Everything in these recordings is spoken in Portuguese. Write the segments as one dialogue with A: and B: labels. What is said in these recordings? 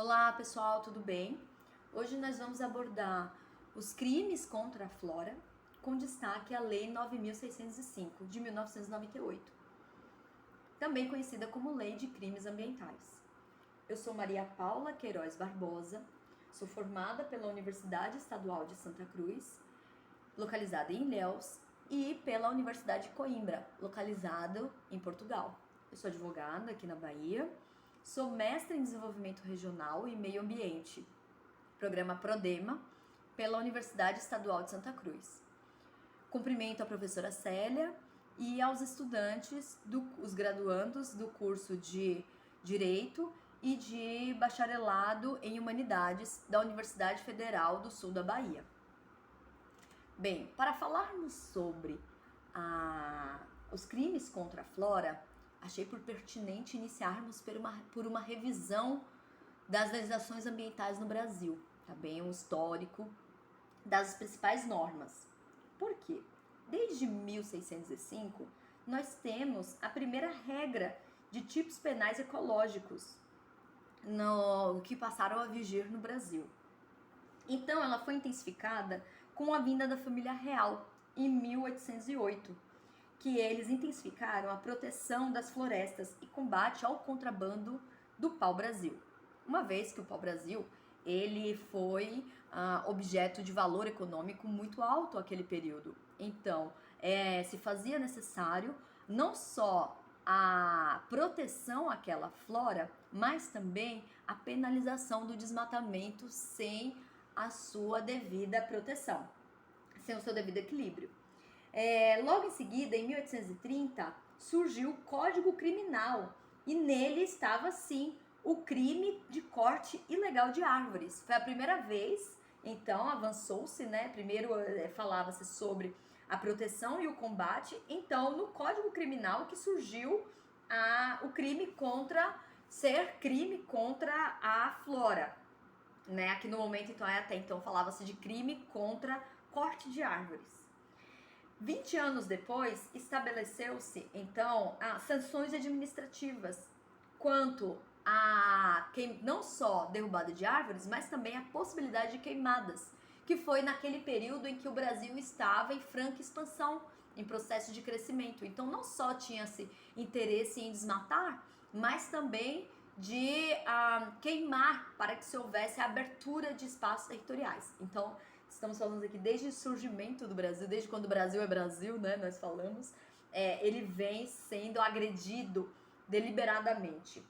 A: Olá pessoal, tudo bem? Hoje nós vamos abordar os crimes contra a flora, com destaque à Lei 9.605 de 1998, também conhecida como Lei de Crimes Ambientais. Eu sou Maria Paula Queiroz Barbosa, sou formada pela Universidade Estadual de Santa Cruz, localizada em Ilhéus, e pela Universidade de Coimbra, localizado em Portugal. Eu sou advogada aqui na Bahia. Sou mestre em Desenvolvimento Regional e Meio Ambiente, programa PRODEMA, pela Universidade Estadual de Santa Cruz. Cumprimento a professora Célia e aos estudantes, os graduandos do curso de Direito e de Bacharelado em Humanidades da Universidade Federal do Sul da Bahia. Bem, para falarmos sobre os crimes contra a flora, achei por pertinente iniciarmos por uma revisão das legislações ambientais no Brasil, tá bem? Um histórico das principais normas. Por quê? Desde 1605, nós temos a primeira regra de tipos penais ecológicos que passaram a vigir no Brasil. Então, ela foi intensificada com a vinda da família real, em 1808, que eles intensificaram a proteção das florestas e combate ao contrabando do pau-brasil. Uma vez que o pau-brasil ele foi objeto de valor econômico muito alto naquele período. Então, se fazia necessário não só a proteção àquela flora, mas também a penalização do desmatamento sem a sua devida proteção, sem o seu devido equilíbrio. Logo em seguida, em 1830, surgiu o Código Criminal e nele estava, sim, o crime de corte ilegal de árvores. Foi a primeira vez, então avançou-se, né? Primeiro falava-se sobre a proteção e o combate, então no Código Criminal que surgiu o crime contra a flora, né? Aqui no momento, então, até então falava-se de crime contra corte de árvores. 20 anos depois, estabeleceu-se, então, as sanções administrativas quanto a não só derrubada de árvores, mas também a possibilidade de queimadas, que foi naquele período em que o Brasil estava em franca expansão, em processo de crescimento. Então, não só tinha-se interesse em desmatar, mas também de queimar para que se houvesse a abertura de espaços territoriais. Então, estamos falando aqui desde o surgimento do Brasil, desde quando o Brasil é Brasil, né? Nós falamos, ele vem sendo agredido deliberadamente.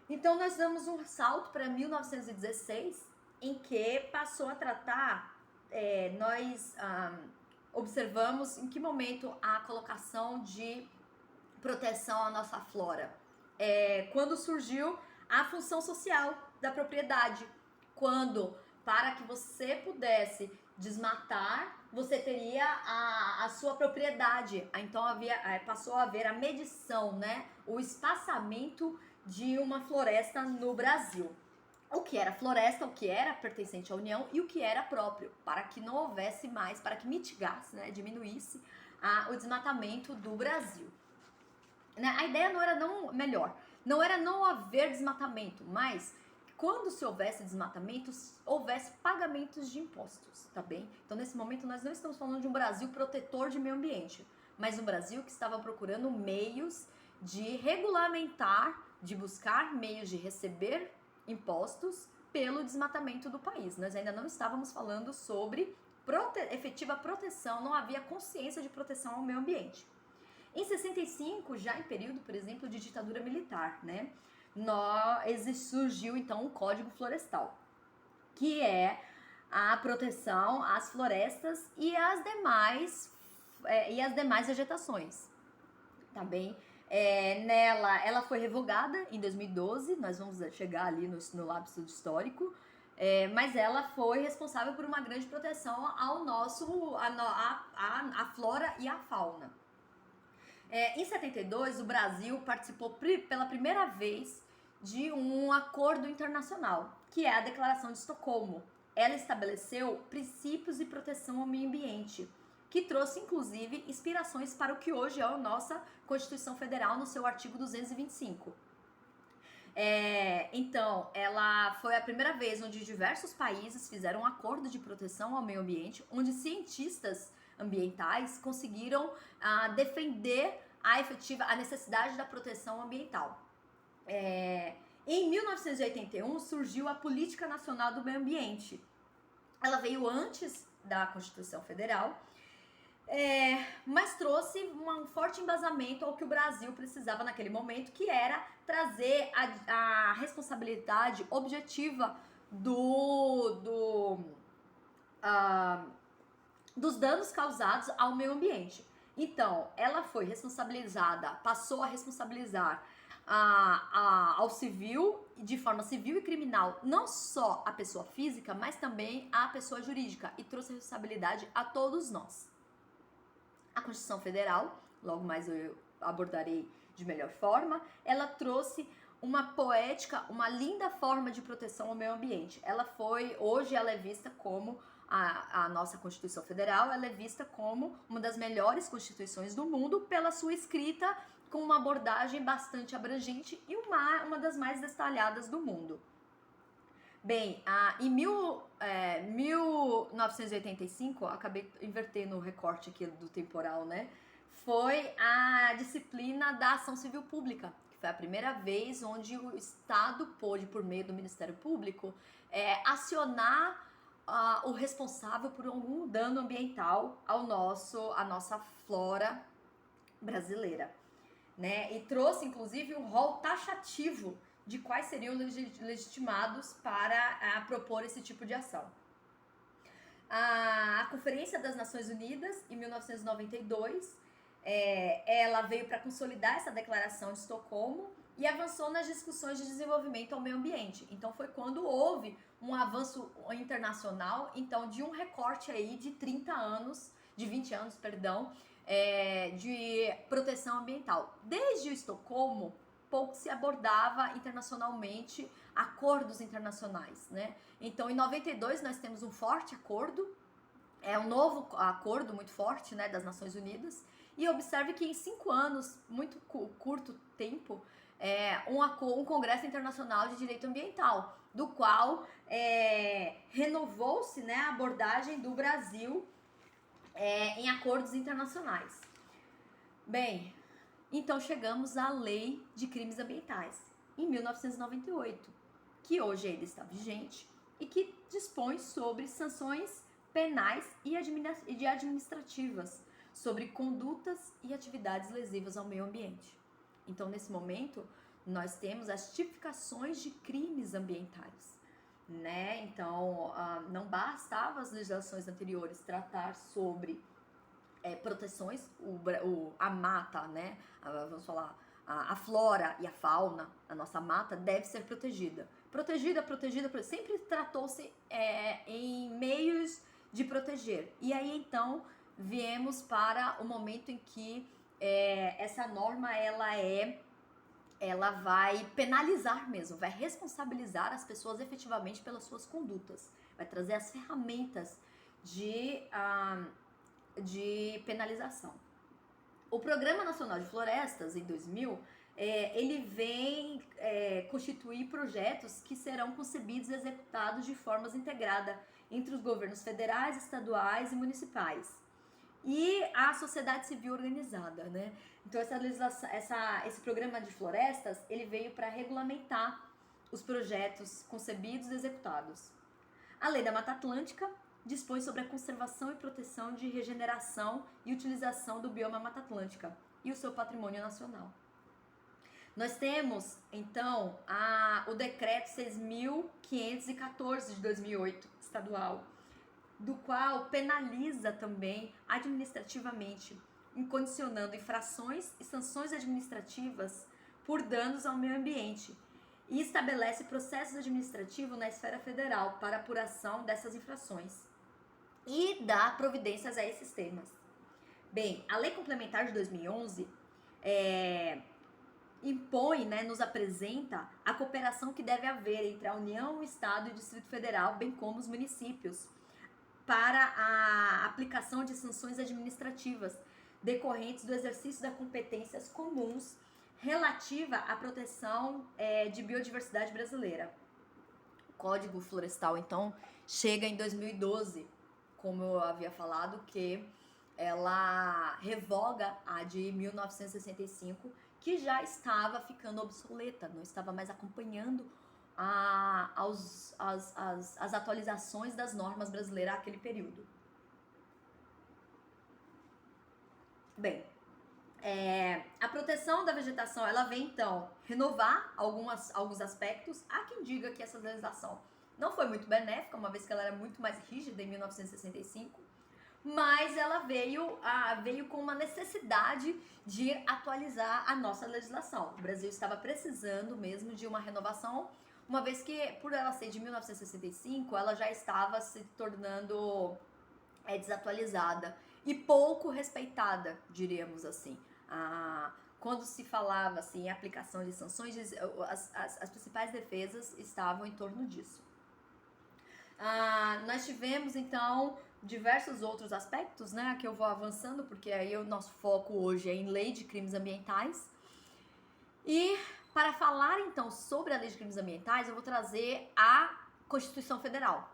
A: Então, nós damos um salto para 1916, em que passou a tratar, nós observamos em que momento a colocação de proteção à nossa flora. Quando surgiu a função social da propriedade, quando para que você pudesse desmatar, você teria a sua propriedade. Então passou a haver a medição, né? O espaçamento de uma floresta no Brasil. O que era floresta, o que era pertencente à União e o que era próprio, para que não houvesse mais, para que mitigasse, né? Diminuísse o desmatamento do Brasil. A ideia não era não haver desmatamento, mas quando se houvesse desmatamento, houvesse pagamentos de impostos, tá bem? Então, nesse momento, nós não estamos falando de um Brasil protetor de meio ambiente, mas um Brasil que estava procurando meios de regulamentar, de buscar meios de receber impostos pelo desmatamento do país. Nós ainda não estávamos falando sobre efetiva proteção, não havia consciência de proteção ao meio ambiente. Em 65, já em período, por exemplo, de ditadura militar, né? Surgiu então o Código Florestal, que é a proteção às florestas e às demais vegetações, tá bem? Ela foi revogada em 2012, nós vamos chegar ali no lapso histórico, mas ela foi responsável por uma grande proteção à flora e à fauna. Em 72, o Brasil participou pela primeira vez de um acordo internacional, que é a Declaração de Estocolmo. Ela estabeleceu princípios de proteção ao meio ambiente, que trouxe, inclusive, inspirações para o que hoje é a nossa Constituição Federal, no seu artigo 225. Então, ela foi a primeira vez onde diversos países fizeram um acordo de proteção ao meio ambiente, onde cientistas ambientais conseguiram defender a necessidade da proteção ambiental. Em 1981 surgiu a Política Nacional do Meio Ambiente. Ela veio antes da Constituição Federal, mas trouxe um forte embasamento ao que o Brasil precisava naquele momento, que era trazer a responsabilidade objetiva dos danos causados ao meio ambiente. Então, ela foi responsabilizada, passou a responsabilizar ao civil, de forma civil e criminal, não só a pessoa física, mas também a pessoa jurídica, e trouxe a responsabilidade a todos nós. A Constituição Federal, logo mais eu abordarei de melhor forma, ela trouxe uma poética, uma linda forma de proteção ao meio ambiente. Hoje ela é vista como a nossa Constituição Federal, ela é vista como uma das melhores constituições do mundo pela sua escrita com uma abordagem bastante abrangente e uma das mais detalhadas do mundo. Bem, em 1985, acabei invertendo o recorte aqui do temporal, né? Foi a disciplina da ação civil pública, que foi a primeira vez onde o Estado pôde, por meio do Ministério Público, acionar o responsável por algum dano ambiental à nossa flora brasileira, né? E trouxe, inclusive, um rol taxativo de quais seriam legitimados para propor esse tipo de ação. A Conferência das Nações Unidas, em 1992, ela veio para consolidar essa declaração de Estocolmo e avançou nas discussões de desenvolvimento ao meio ambiente. Então foi quando houve um avanço internacional, então, de um recorte aí de 20 anos, de proteção ambiental. Desde o Estocolmo, pouco se abordava internacionalmente acordos internacionais, né? Então, em 92, nós temos um forte acordo, um novo acordo muito forte, né, das Nações Unidas, e observe que em 5 anos, muito curto tempo, um Congresso Internacional de Direito Ambiental, do qual renovou-se, né, a abordagem do Brasil em acordos internacionais. Bem, então chegamos à Lei de Crimes Ambientais, em 1998, que hoje ainda está vigente e que dispõe sobre sanções penais e administrativas sobre condutas e atividades lesivas ao meio ambiente. Então, nesse momento, nós temos as tipificações de crimes ambientais, né? Então, não bastava as legislações anteriores tratar sobre proteções, a mata, né? Vamos falar, a flora e a fauna, a nossa mata deve ser protegida. Protegida, sempre tratou-se em meios de proteger. E aí, então, viemos para o momento em que essa norma, ela vai penalizar mesmo, vai responsabilizar as pessoas efetivamente pelas suas condutas, vai trazer as ferramentas de penalização. O Programa Nacional de Florestas, em 2000, ele vem constituir projetos que serão concebidos e executados de forma integrada entre os governos federais, estaduais e municipais e a sociedade civil organizada, né? Então, esse programa de florestas, ele veio para regulamentar os projetos concebidos e executados. A Lei da Mata Atlântica dispõe sobre a conservação e proteção de regeneração e utilização do bioma Mata Atlântica e o seu patrimônio nacional. Nós temos, então, o Decreto 6.514 de 2008, estadual, do qual penaliza também administrativamente, condicionando infrações e sanções administrativas por danos ao meio ambiente, e estabelece processos administrativos na esfera federal para apuração dessas infrações e dá providências a esses temas. Bem, a Lei Complementar de 2011 impõe, né, nos apresenta a cooperação que deve haver entre a União, o Estado e o Distrito Federal, bem como os municípios, para a aplicação de sanções administrativas decorrentes do exercício das competências comuns relativa à proteção de biodiversidade brasileira. O Código Florestal, então, chega em 2012, como eu havia falado, que ela revoga a de 1965, que já estava ficando obsoleta, não estava mais acompanhando as atualizações das normas brasileiras naquele período. Bem, a proteção da vegetação, ela vem então renovar alguns aspectos. Há quem diga que essa legislação não foi muito benéfica, uma vez que ela era muito mais rígida em 1965, mas ela veio com uma necessidade de atualizar a nossa legislação. O Brasil estava precisando mesmo de uma renovação, uma vez que, por ela ser de 1965, ela já estava se tornando desatualizada e pouco respeitada, diríamos assim. Quando se falava assim, em aplicação de sanções, as principais defesas estavam em torno disso. Nós tivemos, então, diversos outros aspectos, né, que eu vou avançando, porque aí o nosso foco hoje é em lei de crimes ambientais. E para falar, então, sobre a lei de crimes ambientais, eu vou trazer a Constituição Federal.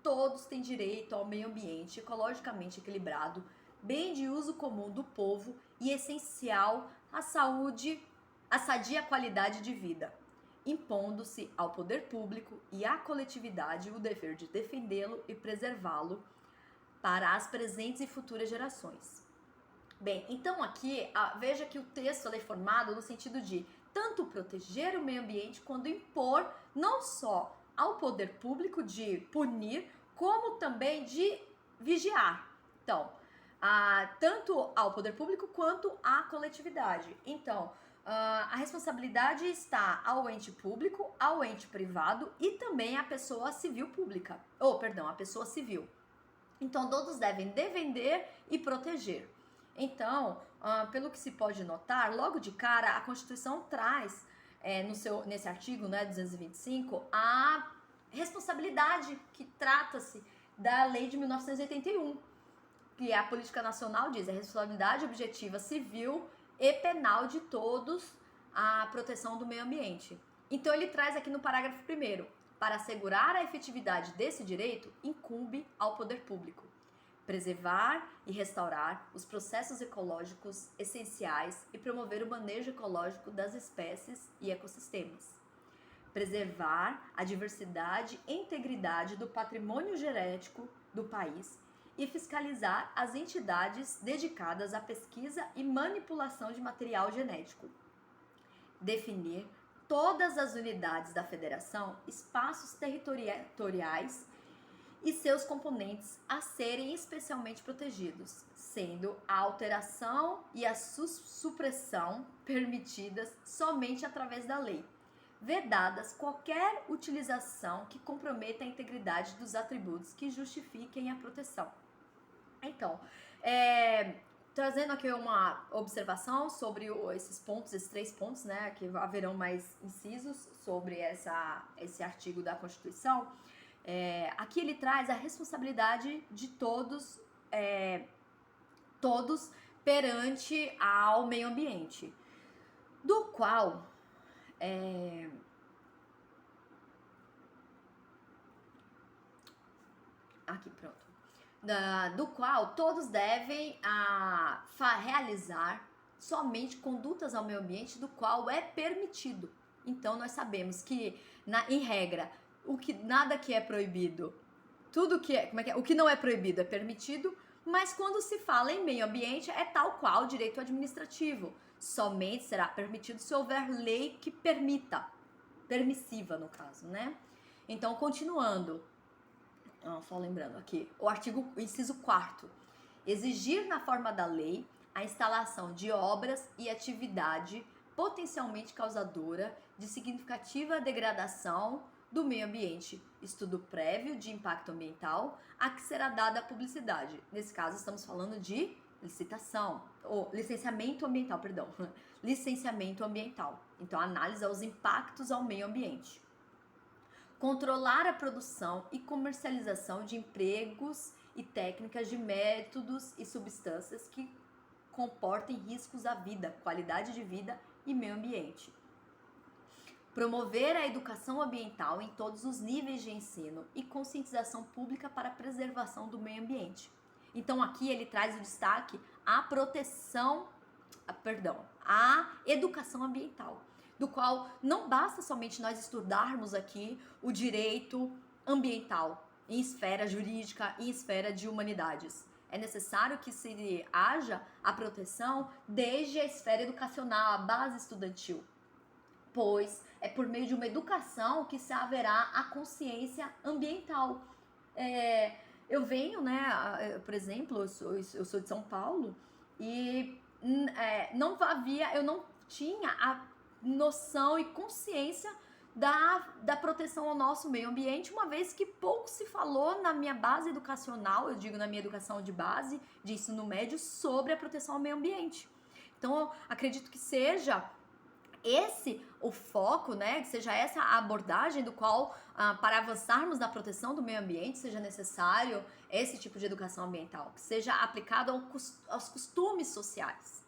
A: Todos têm direito ao meio ambiente ecologicamente equilibrado, bem de uso comum do povo e essencial à saúde, à sadia qualidade de vida, impondo-se ao poder público e à coletividade o dever de defendê-lo e preservá-lo para as presentes e futuras gerações. Bem, então aqui, veja que o texto é formado no sentido de tanto proteger o meio ambiente quanto impor não só ao poder público de punir, como também de vigiar. Então, tanto ao poder público quanto à coletividade. Então, a responsabilidade está ao ente público, ao ente privado e também à pessoa civil pública. A pessoa civil. Então, todos devem defender e proteger. Então, pelo que se pode notar, logo de cara, a Constituição traz, nesse artigo, né, 225, a responsabilidade que trata-se da Lei de 1981, que a Política Nacional diz a responsabilidade objetiva civil e penal de todos a proteção do meio ambiente. Então, ele traz aqui no parágrafo 1º, para assegurar a efetividade desse direito, incumbe ao poder público preservar e restaurar os processos ecológicos essenciais e promover o manejo ecológico das espécies e ecossistemas. Preservar a diversidade e integridade do patrimônio genético do país e fiscalizar as entidades dedicadas à pesquisa e manipulação de material genético. Definir todas as unidades da federação, espaços territoriais e seus componentes a serem especialmente protegidos, sendo a alteração e a supressão permitidas somente através da lei, vedadas qualquer utilização que comprometa a integridade dos atributos que justifiquem a proteção. Então, trazendo aqui uma observação sobre esses pontos, esses 3 pontos, né, que haverão mais incisos sobre esse artigo da Constituição. Aqui ele traz a responsabilidade de todos perante ao meio ambiente, do qual aqui pronto, do qual todos devem realizar somente condutas ao meio ambiente do qual é permitido. Então nós sabemos que em regra nada que é proibido, tudo que o que não é proibido é permitido, mas quando se fala em meio ambiente é tal qual o direito administrativo. Somente será permitido se houver lei que permita, permissiva no caso, né? Então, continuando, só lembrando aqui, o inciso 4º, exigir na forma da lei a instalação de obras e atividade potencialmente causadora de significativa degradação do meio ambiente, estudo prévio de impacto ambiental a que será dada a publicidade. Nesse caso, estamos falando de licenciamento ambiental. Então, análise aos impactos ao meio ambiente. Controlar a produção e comercialização de empregos e técnicas de métodos e substâncias que comportem riscos à vida, qualidade de vida e meio ambiente. Promover a educação ambiental em todos os níveis de ensino e conscientização pública para a preservação do meio ambiente. Então aqui ele traz o destaque à à educação ambiental, do qual não basta somente nós estudarmos aqui o direito ambiental em esfera jurídica e em esfera de humanidades. É necessário que se haja a proteção desde a esfera educacional, a base estudantil, pois é por meio de uma educação que se haverá a consciência ambiental. Eu venho, né, por exemplo, eu sou de São Paulo e eu não tinha a noção e consciência da proteção ao nosso meio ambiente, uma vez que pouco se falou na minha base educacional, eu digo na minha educação de base, de ensino médio, sobre a proteção ao meio ambiente. Então, eu acredito que seja esse o foco, né, que seja essa a abordagem do qual, para avançarmos na proteção do meio ambiente, seja necessário esse tipo de educação ambiental, que seja aplicado aos costumes sociais,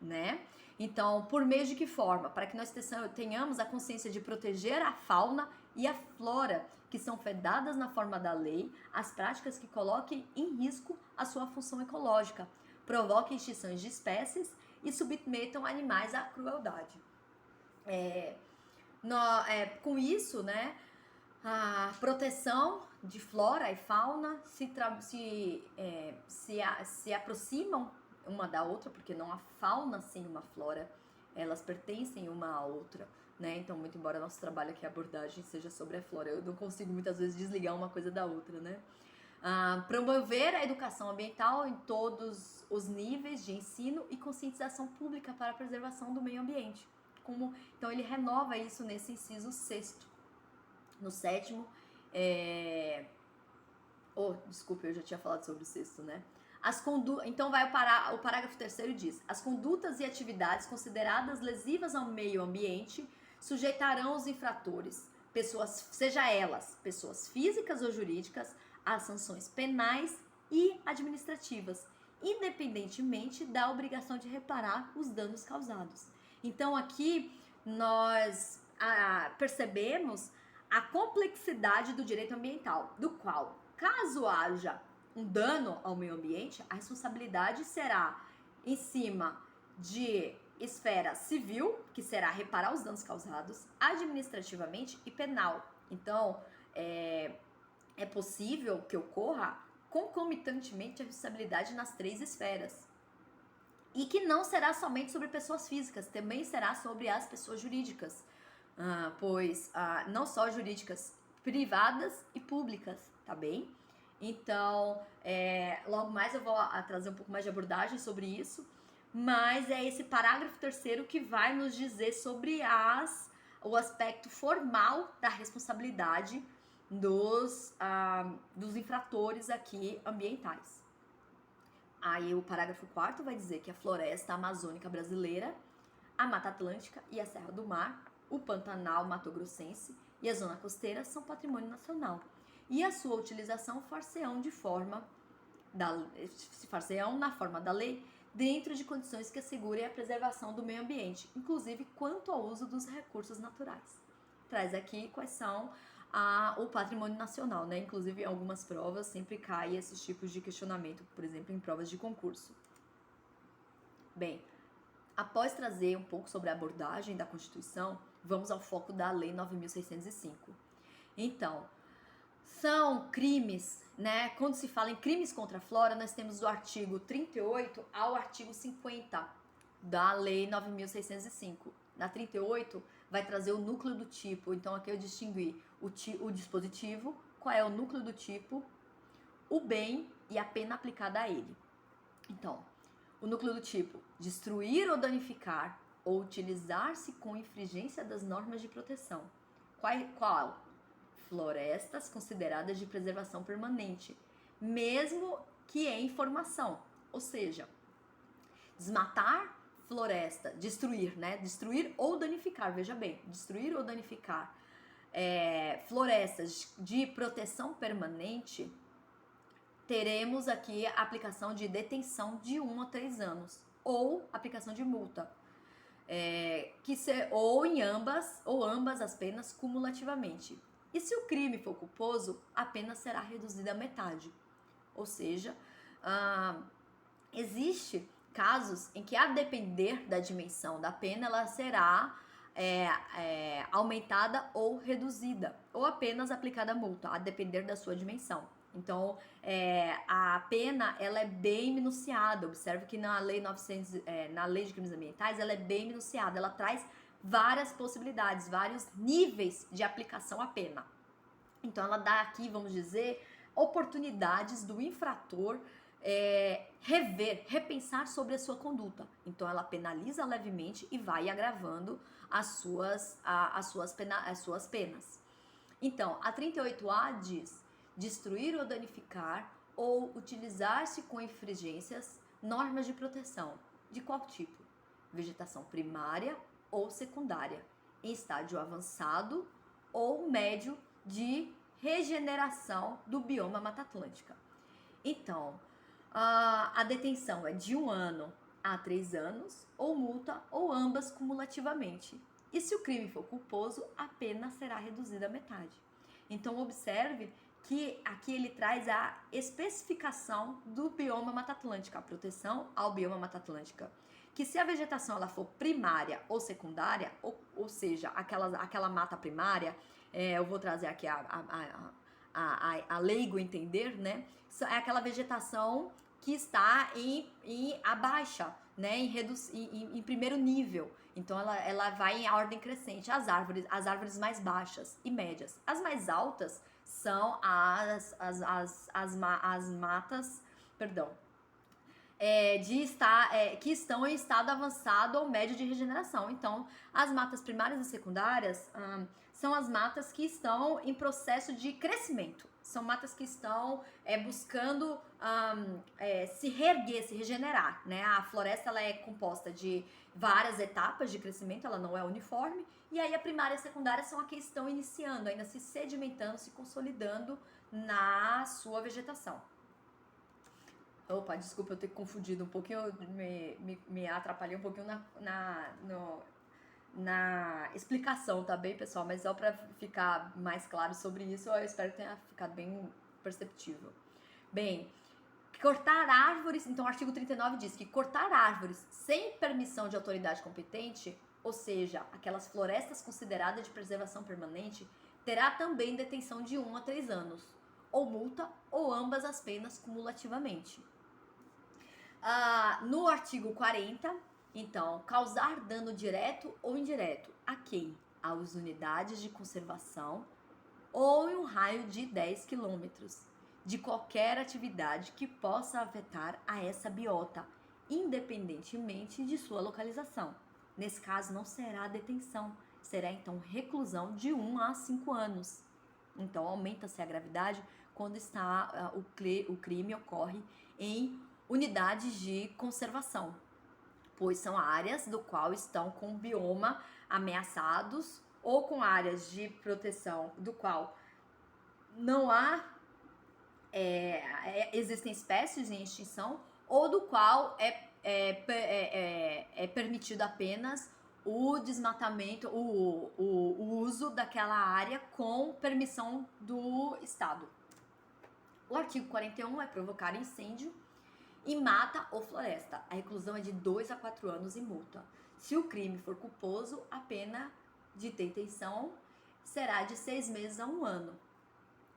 A: né? Então, por meio de que forma? Para que nós tenhamos a consciência de proteger a fauna e a flora, que são vedadas na forma da lei, as práticas que coloquem em risco a sua função ecológica, provoquem extinções de espécies e submetam animais à crueldade. Com isso, né, a proteção de flora e fauna se aproximam uma da outra, porque não há fauna sem uma flora, elas pertencem uma à outra, né? Então, muito embora nosso trabalho aqui, a abordagem seja sobre a flora, eu não consigo muitas vezes desligar uma coisa da outra, né? Promover a educação ambiental em todos os níveis de ensino e conscientização pública para a preservação do meio ambiente. Então, ele renova isso nesse inciso 6º. No 7º, desculpa, eu já tinha falado sobre o 6º, né? Então o parágrafo 3º diz: as condutas e atividades consideradas lesivas ao meio ambiente sujeitarão os infratores, seja elas pessoas físicas ou jurídicas, a sanções penais e administrativas, independentemente da obrigação de reparar os danos causados. Então aqui nós percebemos a complexidade do direito ambiental, do qual, caso haja um dano ao meio ambiente, a responsabilidade será em cima de esfera civil, que será reparar os danos causados, administrativamente e penal. Então, é possível que ocorra concomitantemente a responsabilidade nas 3 esferas. E que não será somente sobre pessoas físicas, também será sobre as pessoas jurídicas, pois não só jurídicas, privadas e públicas, tá bem? Então, logo mais eu vou trazer um pouco mais de abordagem sobre isso, mas é esse parágrafo 3º que vai nos dizer sobre o aspecto formal da responsabilidade dos infratores aqui ambientais. Aí o parágrafo 4º vai dizer que a floresta amazônica brasileira, a Mata Atlântica e a Serra do Mar, o Pantanal Mato-Grossense e a Zona Costeira são patrimônio nacional. E a sua utilização far-se-ão na forma da lei, dentro de condições que assegurem a preservação do meio ambiente, inclusive quanto ao uso dos recursos naturais. Traz aqui quais são o patrimônio nacional, né? Inclusive em algumas provas sempre cai esses tipos de questionamento, por exemplo, em provas de concurso. Bem, após trazer um pouco sobre a abordagem da Constituição, vamos ao foco da Lei 9.605. Então, são crimes, né? Quando se fala em crimes contra a flora, nós temos do artigo 38 ao artigo 50 da Lei 9.605. Na 38, vai trazer o núcleo do tipo. Então, aqui eu distingui o dispositivo, qual é o núcleo do tipo, o bem e a pena aplicada a ele. Então, o núcleo do tipo: destruir ou danificar ou utilizar-se com infringência das normas de proteção. Qual? Florestas consideradas de preservação permanente, mesmo que em formação. Ou seja, desmatar floresta, destruir, né? Destruir ou danificar, veja bem, destruir ou danificar florestas de proteção permanente, teremos aqui a aplicação de detenção de 1 a 3 anos ou aplicação de multa. ou em ambas as penas cumulativamente. E se o crime for culposo, a pena será reduzida à metade. Ou seja, existe casos em que, a depender da dimensão da pena, ela será aumentada ou reduzida, ou apenas aplicada a multa, a depender da sua dimensão. Então, a pena, ela é bem minuciada. Observe que na lei na lei de crimes ambientais, ela é bem minuciada. Ela traz várias possibilidades, vários níveis de aplicação à pena. Então, ela dá aqui, vamos dizer, oportunidades do infrator repensar sobre a sua conduta. Então, ela penaliza levemente e vai agravando as suas penas. Então, a 38A diz: destruir ou danificar ou utilizar-se com infringências normas de proteção. De qual tipo? Vegetação primária ou secundária, em estágio avançado ou médio de regeneração do bioma Mata Atlântica. Então, a detenção é de 1 ano a 3 anos, ou multa, ou ambas cumulativamente. E se o crime for culposo, a pena será reduzida à metade. Então, observe que aqui ele traz a especificação do bioma Mata Atlântica, a proteção ao bioma Mata Atlântica. Que se a vegetação ela for primária ou secundária, ou seja, aquela mata primária, eu vou trazer aqui a leigo entender, né? É aquela vegetação que está em abaixa, né? Em primeiro nível. Então ela vai em ordem crescente. As árvores mais baixas e médias. As mais altas são as matas, perdão, que estão em estado avançado ou médio de regeneração. Então, as matas primárias e secundárias são as matas que estão em processo de crescimento. São matas que estão buscando se reerguer, se regenerar, né? A floresta ela é composta de várias etapas de crescimento, ela não é uniforme. E aí a primária e a secundária são as que estão iniciando, ainda se sedimentando, se consolidando na sua vegetação. Opa, desculpa eu ter confundido um pouquinho, me atrapalhei um pouquinho na explicação, tá bem, pessoal? Mas só para ficar mais claro sobre isso, eu espero que tenha ficado bem perceptível. Bem, cortar árvores, então o artigo 39 diz que cortar árvores sem permissão de autoridade competente, ou seja, aquelas florestas consideradas de preservação permanente, terá também detenção de 1 a 3 anos, ou multa, ou ambas as penas cumulativamente. No artigo 40, então, causar dano direto ou indireto a quem? Às unidades de conservação ou em um raio de 10 quilômetros de qualquer atividade que possa afetar a essa biota, independentemente de sua localização. Nesse caso, não será detenção, será então reclusão de 1 a 5 anos. Então, aumenta-se a gravidade quando o crime ocorre em unidades de conservação, pois são áreas do qual estão com bioma ameaçados ou com áreas de proteção do qual não há existem espécies em extinção, ou do qual é permitido apenas o desmatamento, o uso daquela área com permissão do Estado. O artigo 41 é provocar incêndio em mata ou floresta. A reclusão é de 2 a 4 anos e multa. Se o crime for culposo, a pena de detenção será de 6 meses a 1 ano.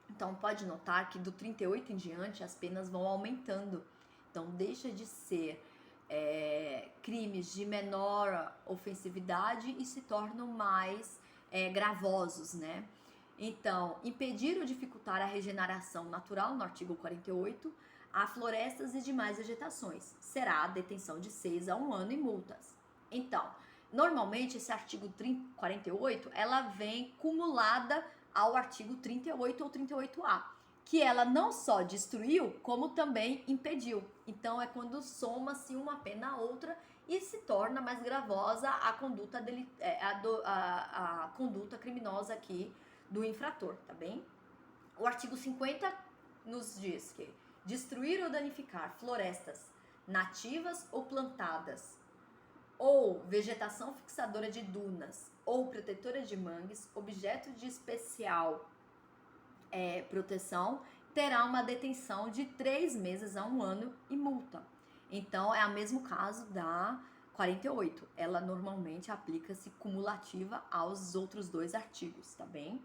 A: Então, pode notar que do 38 em diante as penas vão aumentando. Então, deixa de ser crimes de menor ofensividade e se tornam mais gravosos, né? Então, impedir ou dificultar a regeneração natural, no artigo 48, a florestas e demais vegetações. Será a detenção de 6 a 1 ano e multas. Então, normalmente esse artigo 48, ela vem cumulada ao artigo 38 ou 38A, que ela não só destruiu, como também impediu. Então, é quando soma-se uma pena a outra e se torna mais gravosa a conduta a conduta criminosa aqui do infrator, tá bem? O artigo 50 nos diz que destruir ou danificar florestas nativas ou plantadas ou vegetação fixadora de dunas ou protetora de mangues, objeto de especial proteção, terá uma detenção de 3 meses a 1 ano e multa. Então, é o mesmo caso da 48. Ela normalmente aplica-se cumulativa aos outros 2 artigos, tá bem?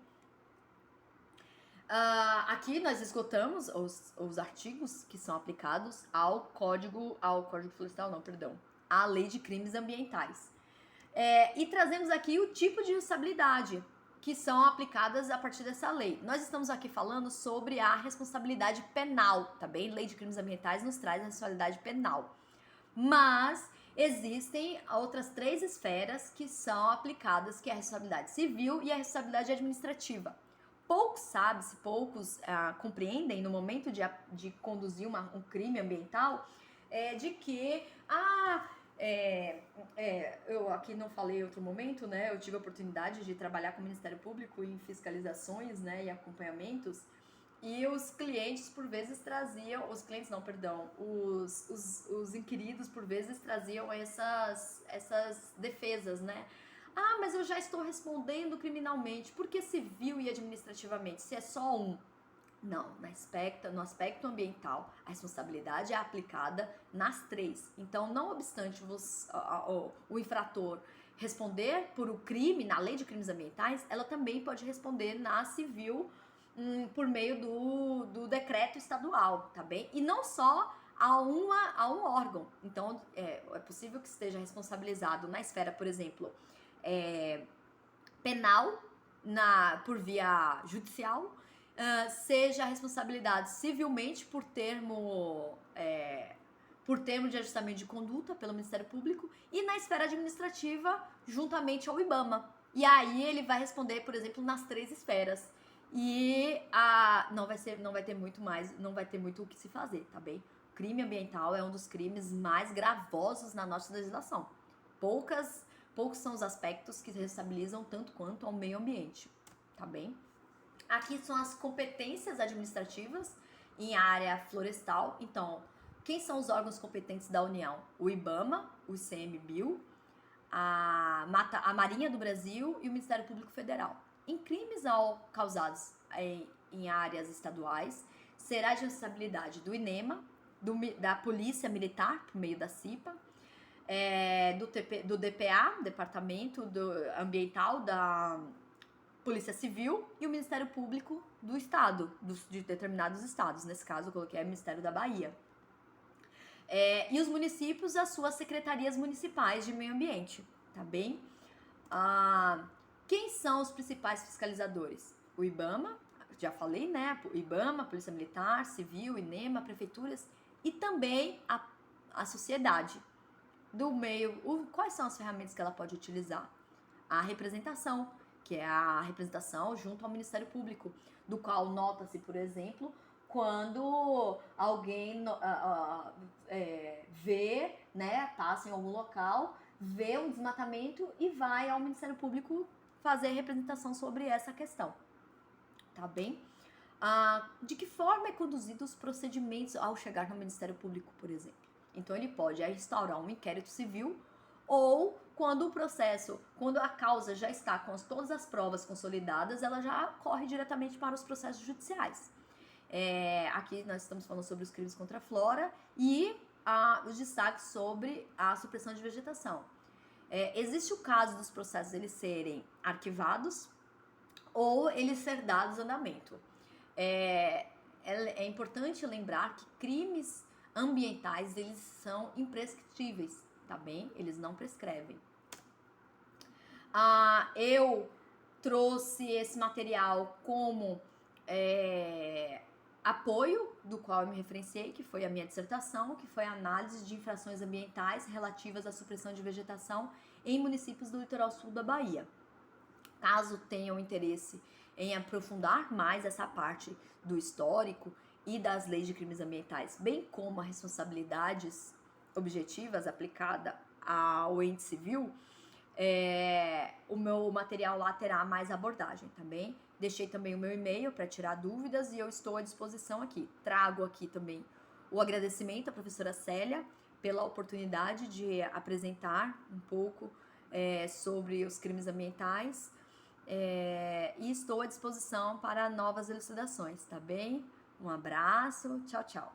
A: Aqui nós esgotamos os artigos que são aplicados ao Código Florestal, não, perdão, à Lei de Crimes Ambientais. E trazemos aqui o tipo de responsabilidade que são aplicadas a partir dessa lei. Nós estamos aqui falando sobre a responsabilidade penal, tá bem? Lei de Crimes Ambientais nos traz a responsabilidade penal. Mas existem outras 3 esferas que são aplicadas, que é a responsabilidade civil e a responsabilidade administrativa. Poucos compreendem no momento de conduzir um crime ambiental de que eu aqui não falei em outro momento, né? Eu tive a oportunidade de trabalhar com o Ministério Público em fiscalizações, né, e acompanhamentos, e os clientes por vezes traziam, os inquiridos por vezes traziam essas defesas, né? Mas eu já estou respondendo criminalmente, por que civil e administrativamente? Se é só um. Não, no aspecto ambiental, a responsabilidade é aplicada nas 3. Então, não obstante o infrator responder por o crime, na lei de crimes ambientais, ela também pode responder na civil por meio do decreto estadual, tá bem? E não só a um órgão. Então, é possível que esteja responsabilizado na esfera, por exemplo, penal, por via judicial, seja a responsabilidade civilmente por termo de ajustamento de conduta pelo Ministério Público, e na esfera administrativa juntamente ao IBAMA. E aí ele vai responder, por exemplo, nas 3 esferas. E não vai ter muito o que se fazer, tá bem? O crime ambiental é um dos crimes mais gravosos na nossa legislação. Poucos são os aspectos que se responsabilizam tanto quanto ao meio ambiente, tá bem? Aqui são as competências administrativas em área florestal. Então, quem são os órgãos competentes da União? O IBAMA, o ICMBio, a Marinha do Brasil e o Ministério Público Federal. Em crimes causados em áreas estaduais, será de responsabilidade do INEMA, da Polícia Militar, por meio da CIPA, do DPA, Departamento Ambiental da Polícia Civil, e o Ministério Público do Estado, de determinados estados. Nesse caso, eu coloquei o Ministério da Bahia. E os municípios, as suas secretarias municipais de meio ambiente, tá bem? Quem são os principais fiscalizadores? O IBAMA, já falei, né? O IBAMA, Polícia Militar, Civil, INEMA, prefeituras, e também a sociedade do meio. Quais são as ferramentas que ela pode utilizar? A representação, que é a representação junto ao Ministério Público, do qual nota-se, por exemplo, quando alguém vê, né, passa em algum local, vê um desmatamento e vai ao Ministério Público fazer representação sobre essa questão, tá bem? De que forma é conduzidos os procedimentos ao chegar no Ministério Público, por exemplo? Então, ele pode instaurar um inquérito civil, ou quando a causa já está com todas as provas consolidadas, ela já corre diretamente para os processos judiciais. Aqui nós estamos falando sobre os crimes contra a flora e os destaques sobre a supressão de vegetação. Existe o caso dos processos eles serem arquivados ou eles ser dados andamento. É importante lembrar que crimes ambientais eles são imprescritíveis, tá bem? Eles não prescrevem. Eu trouxe esse material como apoio, do qual eu me referenciei, que foi a minha dissertação, que foi a análise de infrações ambientais relativas à supressão de vegetação em municípios do litoral sul da Bahia. Caso tenham interesse em aprofundar mais essa parte do histórico e das leis de crimes ambientais, bem como as responsabilidades objetivas aplicadas ao ente civil, o meu material lá terá mais abordagem também. Deixei também o meu e-mail para tirar dúvidas e eu estou à disposição aqui. Trago aqui também o agradecimento à professora Célia pela oportunidade de apresentar um pouco sobre os crimes ambientais e estou à disposição para novas elucidações, tá bem? Um abraço, tchau, tchau!